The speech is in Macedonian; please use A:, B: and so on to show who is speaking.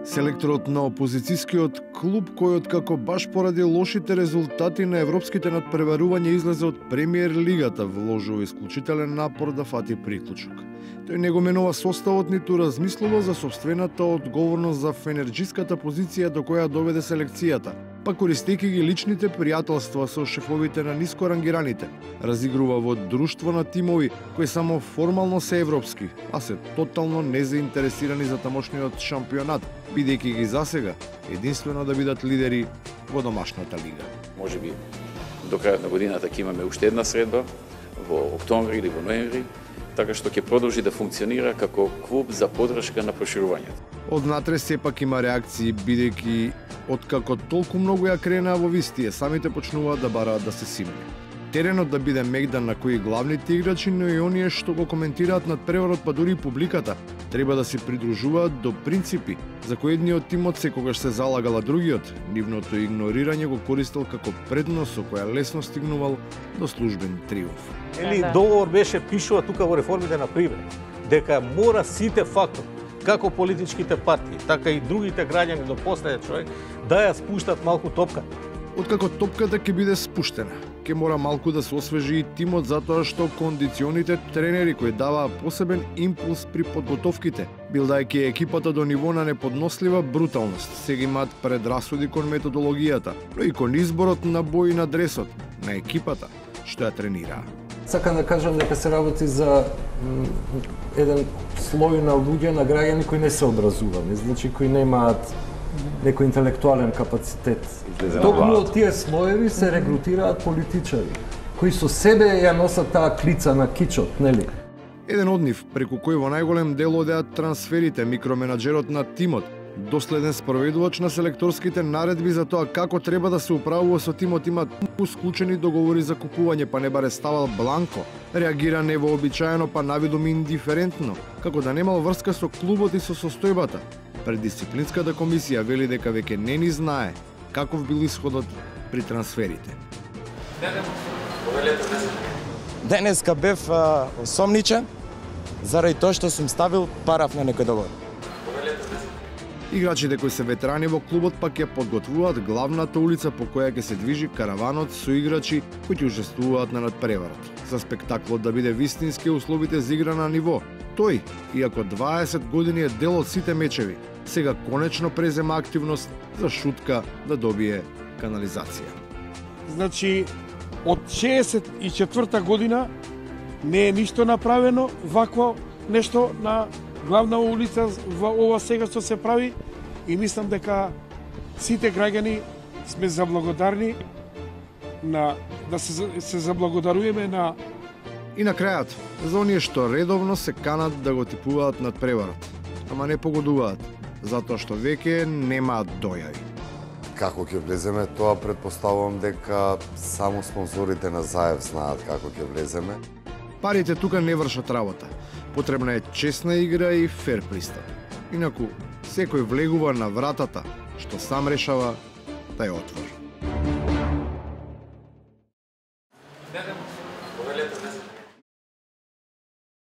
A: Селекторот на опозицијскиот клуб, кој откако баш поради лошите резултати на европските надпреварувања излезе од премиер лигата, вложува исклучителен напор да фати приклучок. Тој не го менува составот, ниту размислува за собствената одговорност за фенерџиската позиција до која доведе селекцијата, па користејќи ги личните пријателства со шефовите на ниско рангираните, разигрува во друштво на тимови кои само формално се европски, а се тотално незаинтересирани за тамошниот шампионат, бидејќи ги засега единствено да бидат лидери во домашната лига.
B: Можеби до крајот на годината ќе имаме уште една средба во октомври или во ноември, така што ќе продолжи да функционира како клуб за поддршка на проширувањето.
A: Однатре сепак има реакции, бидејќи откако толку многу ја кренаа во вистие, самите почнуваат да бараат да се симне. Теренот да биде мегдан на кои главните играчи, но и оние што го коментираат надпреварот, па дури и публиката, треба да се придружуваат до принципи за кои едниот тимот секогаш се залагал, а другиот нивното игнорирање го користел како предност со која лесно стигнувал до службен триумф.
C: Договор беше пишува тука во реформите на пример, дека мора сите фактори, како политичките партии, така и другите граѓани до последен човек, да ја спуштат малку топката.
A: Откако топката ќе биде спуштена, ќе мора малку да се освежи и тимот, затоа што кондиционите тренери кои даваа посебен импулс при подготовките, билдајќи екипата до ниво на неподнослива бруталност, сега имаат предрасуди кон методологијата, но и кон изборот на бои на дресот, на екипата што ја тренираа.
D: Сакам да кажам дека се работи за еден слој на луѓе, на граѓани кои не се образувани, значи кои немаат некој интелектуален капацитет. Токму од тие слоеви се регрутираат политичари, кои со себе ја носат таа клица на кичот, нели?
A: Еден од нив, преку кој во најголем дел одеат трансферите, микроменаџерот на тимот, доследен спроведувач на селекторските наредби за тоа како треба да се управува со тимот, има склучени договори за купување, па не баре ставал бланко, реагира невообичаено, па навидом индиферентно, како да немал врска со клубот и со состојбата. Пред дисциплинската комисија вели дека веќе не ни знае каков бил исходот при трансферите.
E: Денеска бев осомничен заради тоа што сум ставил параф на некој договор.
A: Играчите кои се ветерани во клубот пак ја подготвуваат главната улица по која ќе се движи караванот со играчи кои ќе учествуваат на надпреварот. За спектаклот да биде вистински условите за игра на ниво. Тој, иако 20 години е дел од сите мечеви, сега конечно презема активност за шутка да добие канализација.
F: Значи, од 64-та година не е ништо направено вакво нешто на главна улица во ова сега што се прави, и мислам дека сите граѓани сме заблагодарни да се заблагодаруваме на.
A: И на крајот, за оние што редовно се канат да го типуваат надпреварот, ама не погодуваат, затоа што веќе немаат дојави.
G: Како ќе влеземе, тоа претпоставувам дека само спонзорите на Заев знаат како ќе влеземе.
A: Парите тука не вршат работа. Потребна е честна игра и фер пристап. Инаку, секој влегува на вратата, што сам решава да ја отвори.